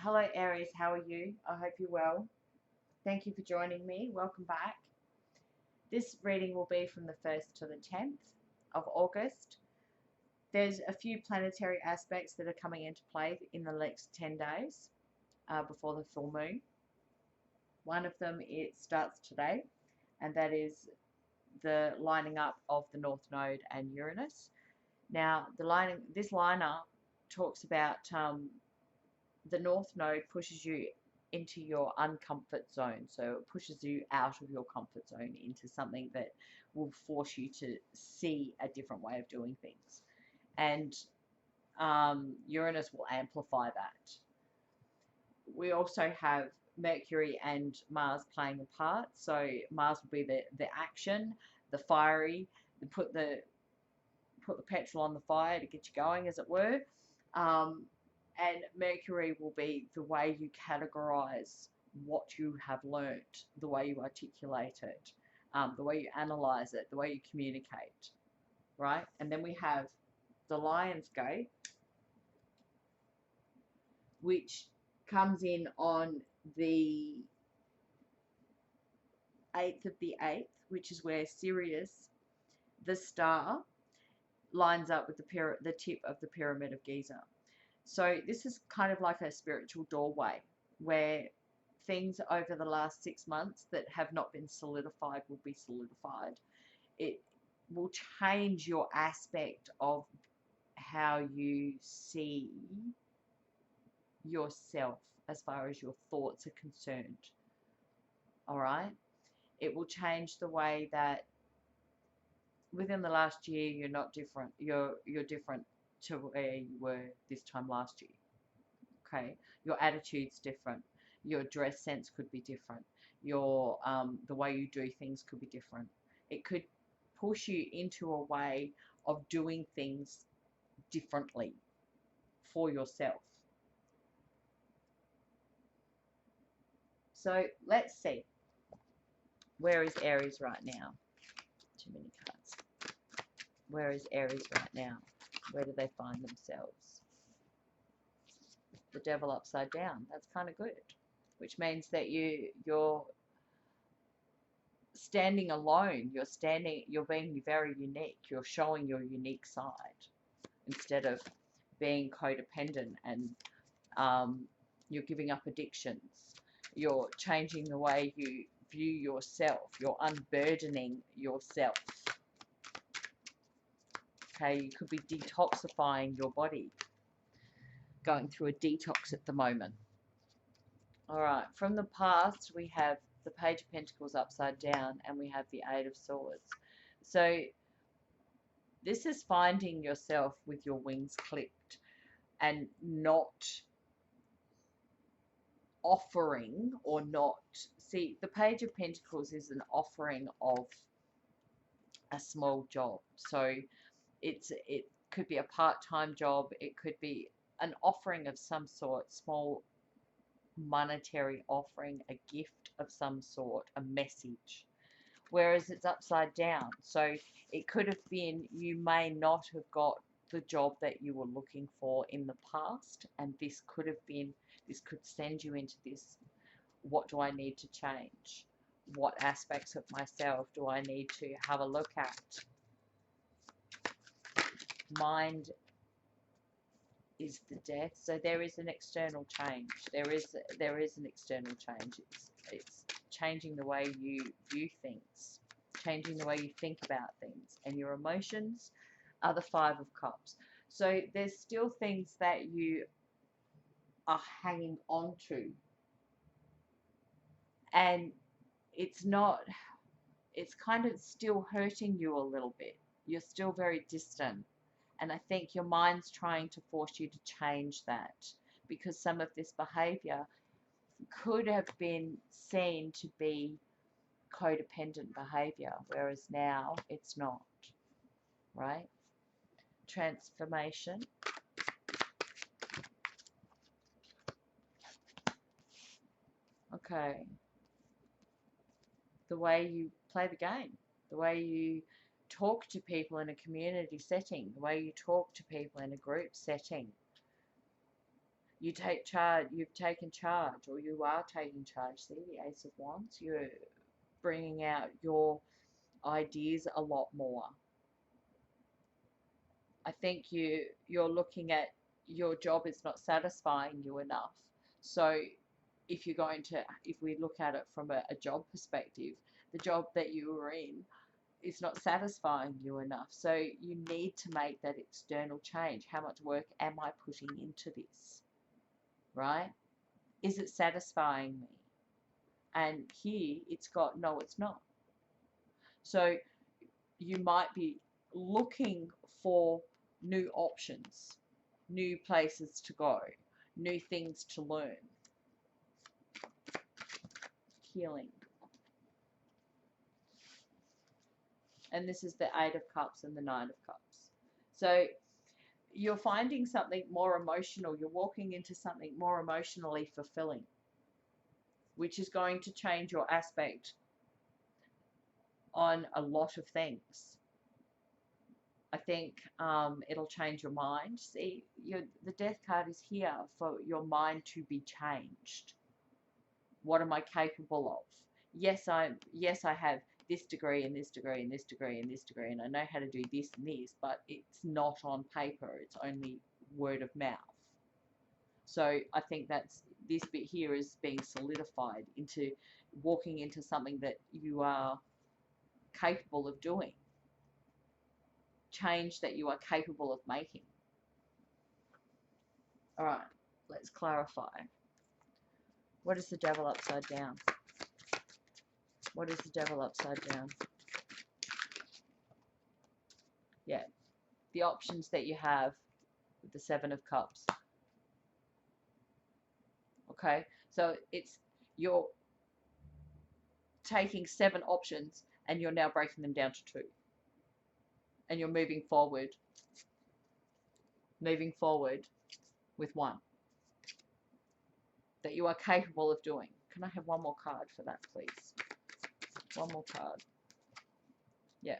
Hello Aries, how are you? I hope you're well. Thank you for joining me. Welcome back. This reading will be from the 1st to the 10th of August. There's a few planetary aspects that are coming into play in the next 10 days before the full moon. One of them, it starts today, and that is the lining up of the North Node and Uranus. Now, this liner talks about the North Node pushes you into your uncomfort zone. So it pushes you out of your comfort zone into something that will force you to see a different way of doing things. And Uranus will amplify that. We also have Mercury and Mars playing a part. So Mars will be the action, the fiery, put the petrol on the fire to get you going, as it were. And Mercury will be the way you categorize what you have learnt, the way you articulate it, the way you analyze it, the way you communicate, right? And then we have the Lion's Gate, which comes in on the 8th of the 8th, which is where Sirius, the star, lines up with the tip of the Pyramid of Giza. So this is kind of like a spiritual doorway where things over the last 6 months that have not been solidified will be solidified. It will change your aspect of how you see yourself as far as your thoughts are concerned. All right? It will change the way that within the last year you're not different. You're different to where you were this time last year. Okay, your attitude's different. Your dress sense could be different. Your the way you do things could be different. It could push you into a way of doing things differently for yourself. So let's see. Where is Aries right now? Too many cards. Where is Aries right now? Where do they find themselves? The Devil upside down. That's kind of good, which means that you're standing alone. You're being very unique. You're showing your unique side instead of being codependent, and you're giving up addictions. You're changing the way you view yourself. You're unburdening yourself. Okay, you could be detoxifying your body, going through a detox at the moment. All right, from the past, we have the Page of Pentacles upside down, and we have the Eight of Swords. So this is finding yourself with your wings clipped and not offering or not. See, the Page of Pentacles is an offering of a small job. So it could be a part-time job. It could be an offering of some sort, small monetary offering, a gift of some sort, a message. Whereas it's upside down. So it could have been, you may not have got the job that you were looking for in the past, and this could send you into this, what do I need to change? What aspects of myself do I need to have a look at? Mind is the death. So there is an external change. There is an external change. It's changing the way you view things, changing the way you think about things, and your emotions are the Five of Cups. So there's still things that you are hanging on to, and it's kind of still hurting you a little bit. You're still very distant. And I think your mind's trying to force you to change that, because some of this behavior could have been seen to be codependent behavior, whereas now it's not, right? Transformation. Okay. The way you play the game, the way you talk to people in a community setting, the way you talk to people in a group setting. You take charge, you've taken charge, or you are taking charge. See, the Ace of Wands, you're bringing out your ideas a lot more. I think you're looking at your job is not satisfying you enough. So if you're going to, if we look at it from a job perspective, the job that you were in is not satisfying you enough. So you need to make that external change. How much work am I putting into this? Right? Is it satisfying me? And here it's got, no, it's not. So you might be looking for new options, new places to go, new things to learn. Healing. And this is the Eight of Cups and the Nine of Cups. So you're finding something more emotional. You're walking into something more emotionally fulfilling, which is going to change your aspect on a lot of things. I think it'll change your mind. See, the Death card is here for your mind to be changed. What am I capable of? Yes, I have this degree and this degree and this degree and this degree, and I know how to do this and this, but it's not on paper. It's only word of mouth. So I think that's this bit here is being solidified into walking into something that you are capable of doing. Change that you are capable of making. All right, let's clarify. What is the Devil upside down? What is the Devil upside down? Yeah, the options that you have with the Seven of Cups. Okay, so it's you're taking 7 options and you're now breaking them down to 2. And you're moving forward with 1 that you are capable of doing. Can I have one more card for that, please? One more card. Yeah.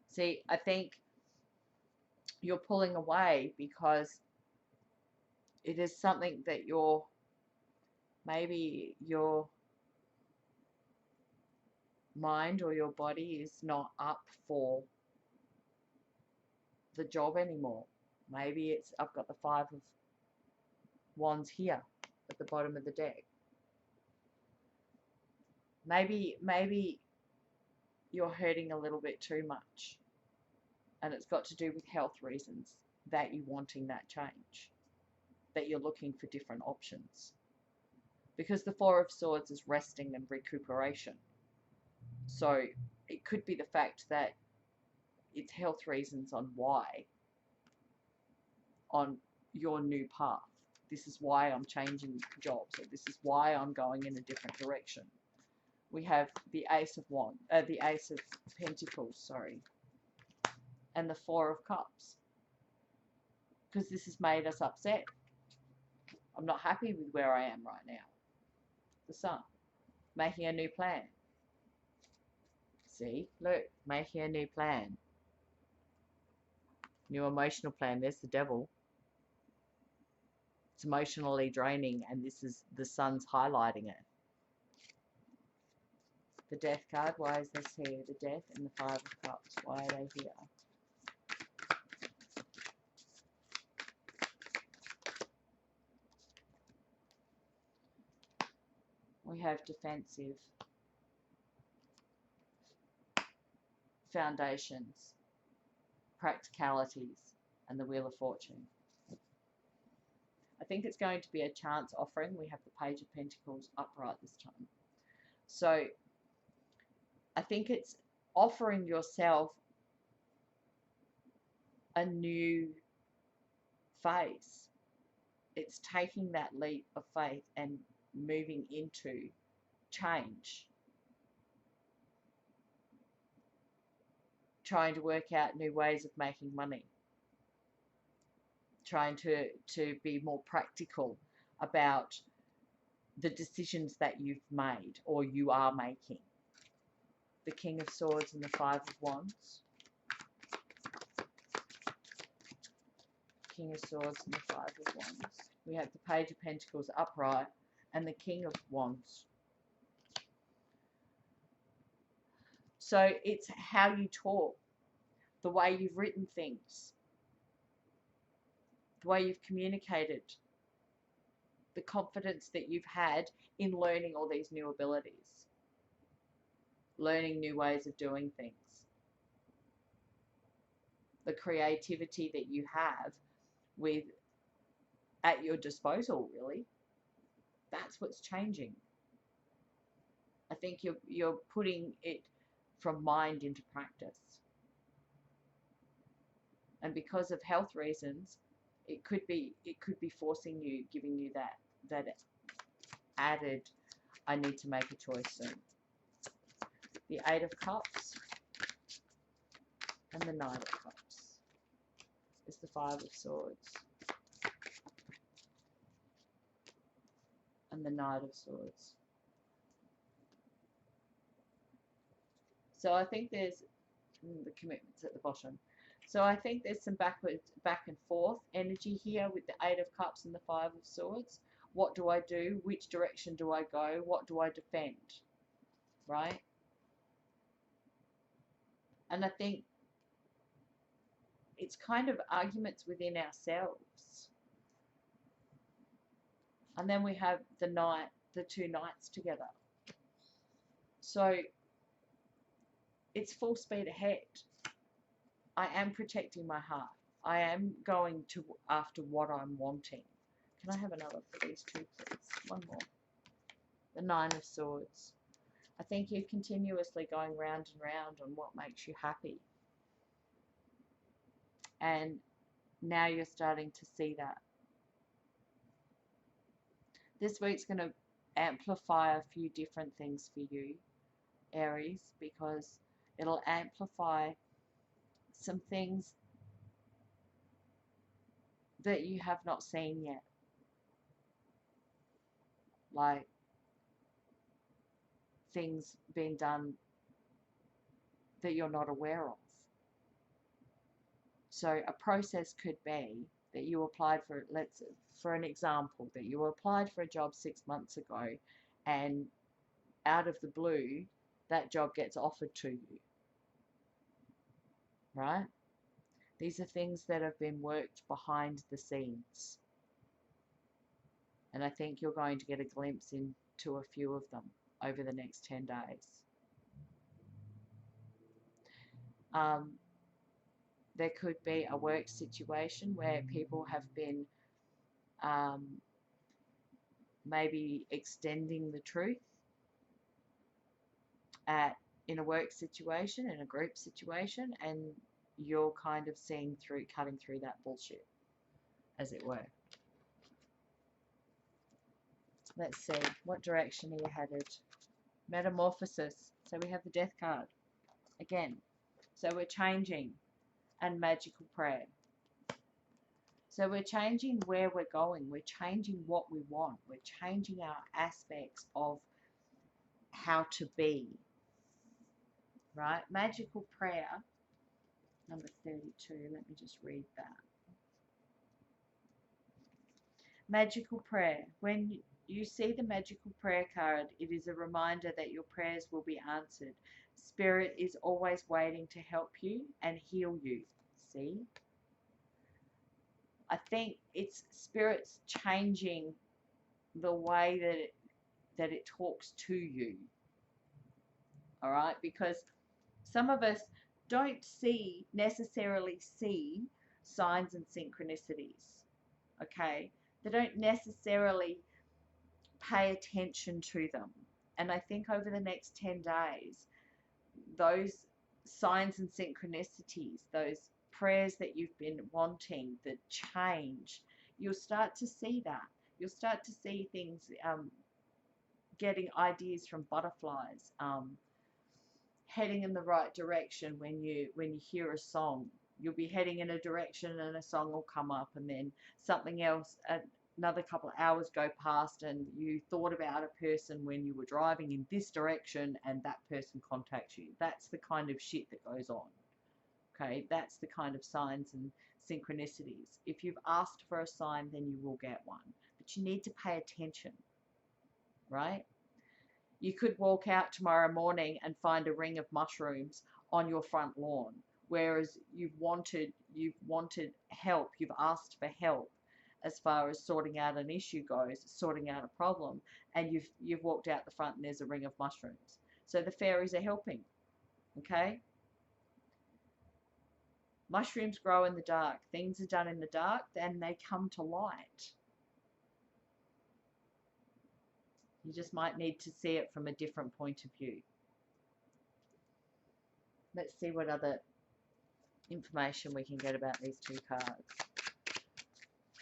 See, I think you're pulling away because it is something that maybe your mind or your body is not up for the job anymore. Maybe it's, I've got the 5 of Wands here at the bottom of the deck. Maybe you're hurting a little bit too much, and it's got to do with health reasons that you're wanting that change, that you're looking for different options. Because the 4 of Swords is resting and recuperation. So it could be the fact that it's health reasons on why, on your new path. This is why I'm changing jobs, or this is why I'm going in a different direction. We have the Ace of Pentacles, sorry, and the 4 of Cups. Because this has made us upset. I'm not happy with where I am right now. The Sun, making a new plan. See, look, making a new plan. New emotional plan. There's the Devil. It's emotionally draining, and this is the Sun's highlighting it. The Death card, why is this here? The Death and the 5 of Cups, why are they here? We have defensive, foundations, practicalities, and the Wheel of Fortune. I think it's going to be a chance offering. We have the Page of Pentacles upright this time. So I think it's offering yourself a new phase. It's taking that leap of faith and moving into change. Trying to work out new ways of making money. Trying to be more practical about the decisions that you've made or you are making. The King of Swords and the 5 of Wands. King of Swords and the Five of Wands. We have the Page of Pentacles upright and the King of Wands. So it's how you talk, the way you've written things, the way you've communicated, the confidence that you've had in learning all these new abilities, learning new ways of doing things, the creativity that you have with at your disposal, really. That's what's changing. I think you're putting it from mind into practice. And because of health reasons, it could be forcing you, giving you that added, I need to make a choice soon. The Eight of Cups and the Nine of Cups is the Five of Swords and the Knight of Swords. So I think there's the commitments at the bottom. So I think there's some back and forth energy here with the Eight of Cups and the Five of Swords. What do I do? Which direction do I go? What do I defend? Right? And I think it's kind of arguments within ourselves. And then we have the two knights together. So it's full speed ahead. I am protecting my heart. I am going to after what I'm wanting. Can I have another for these two, please? One more. The Nine of Swords. I think you're continuously going round and round on what makes you happy. And now you're starting to see that. This week's going to amplify a few different things for you, Aries, because it'll amplify some things that you have not seen yet. Like things being done that you're not aware of. So a process could be that you applied for, for an example, that you applied for a job 6 months ago and out of the blue, that job gets offered to you, right? These are things that have been worked behind the scenes. And I think you're going to get a glimpse into a few of them over the next 10 days. There could be a work situation where people have been maybe extending the truth in a work situation, in a group situation, and you're kind of cutting through that bullshit, as it were. Let's see, what direction are you headed? Metamorphosis. So we have the Death card again. So we're changing, and magical prayer. So we're changing where we're going. We're changing what we want. We're changing our aspects of how to be. Right? Magical prayer, number 32. Let me just read that. Magical prayer. When you see the magical prayer card, it is a reminder that your prayers will be answered. Spirit is always waiting to help you and heal you. See? I think it's Spirit's changing the way that it talks to you. All right? Because some of us don't necessarily see signs and synchronicities. Okay? They don't necessarily pay attention to them. And I think over the next 10 days, those signs and synchronicities, those prayers that you've been wanting, the change, you'll start to see that. You'll start to see things, getting ideas from butterflies, heading in the right direction. When you hear a song, you'll be heading in a direction and a song will come up, and then something else, another couple of hours go past and you thought about a person when you were driving in this direction and that person contacts you. That's the kind of shit that goes on. Okay, that's the kind of signs and synchronicities. If you've asked for a sign, then you will get one. But you need to pay attention, right? You could walk out tomorrow morning and find a ring of mushrooms on your front lawn, whereas you've wanted help, you've asked for help as far as sorting out an issue goes, sorting out a problem, and you've walked out the front and there's a ring of mushrooms. So the fairies are helping, okay? Mushrooms grow in the dark. Things are done in the dark, then they come to light. You just might need to see it from a different point of view. Let's see what other information we can get about these two cards.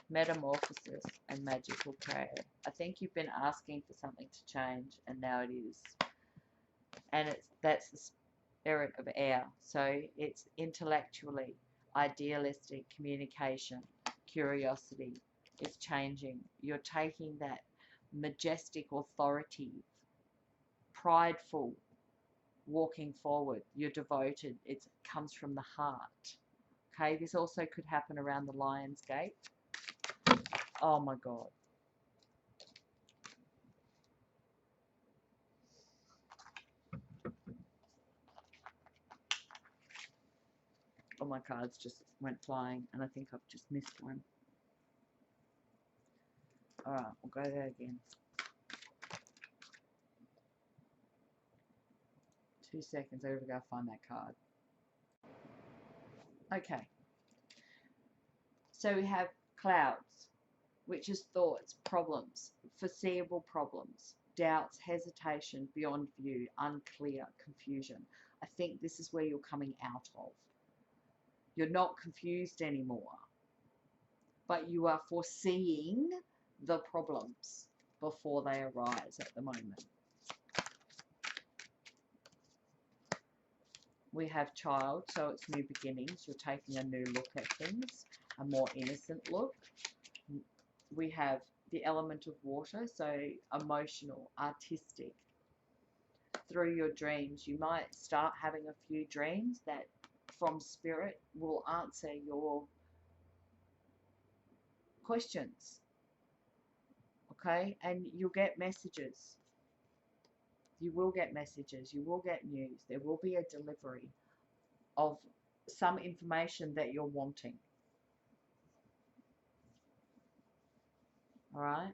Metamorphosis and magical prayer. I think you've been asking for something to change, and now it is. And that's the spirit of air. So it's intellectually, idealistic communication, curiosity. It's changing. You're taking that majestic authority, prideful, walking forward. You're devoted. It comes from the heart. Okay, this also could happen around the Lion's Gate. Oh my God. Oh, my cards just went flying, and I think I've just missed one. Alright, we'll go there again. 2 seconds, I gotta go find that card. Okay. So we have clouds, which is thoughts, problems, foreseeable problems, doubts, hesitation, beyond view, unclear, confusion. I think this is where you're coming out of. You're not confused anymore, but you are foreseeing the problems before they arise at the moment. We have child, so it's new beginnings. You're taking a new look at things, a more innocent look. We have the element of water, so emotional, artistic. Through your dreams, you might start having a few dreams that from spirit will answer your questions. Okay, and you'll get messages. You will get messages. You will get news. There will be a delivery of some information that you're wanting. All right.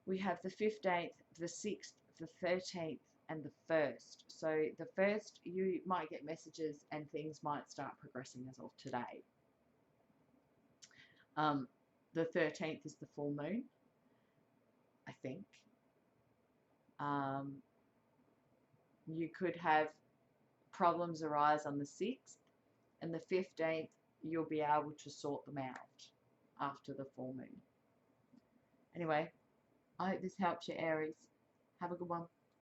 We have the 15th, the 6th, the 13th, and the 1st. So the 1st, you might get messages and things might start progressing as of today. The 13th is the full moon, I think. You could have problems arise on the 6th, and the 15th, you'll be able to sort them out after the full moon. Anyway, I hope this helps you, Aries. Have a good one.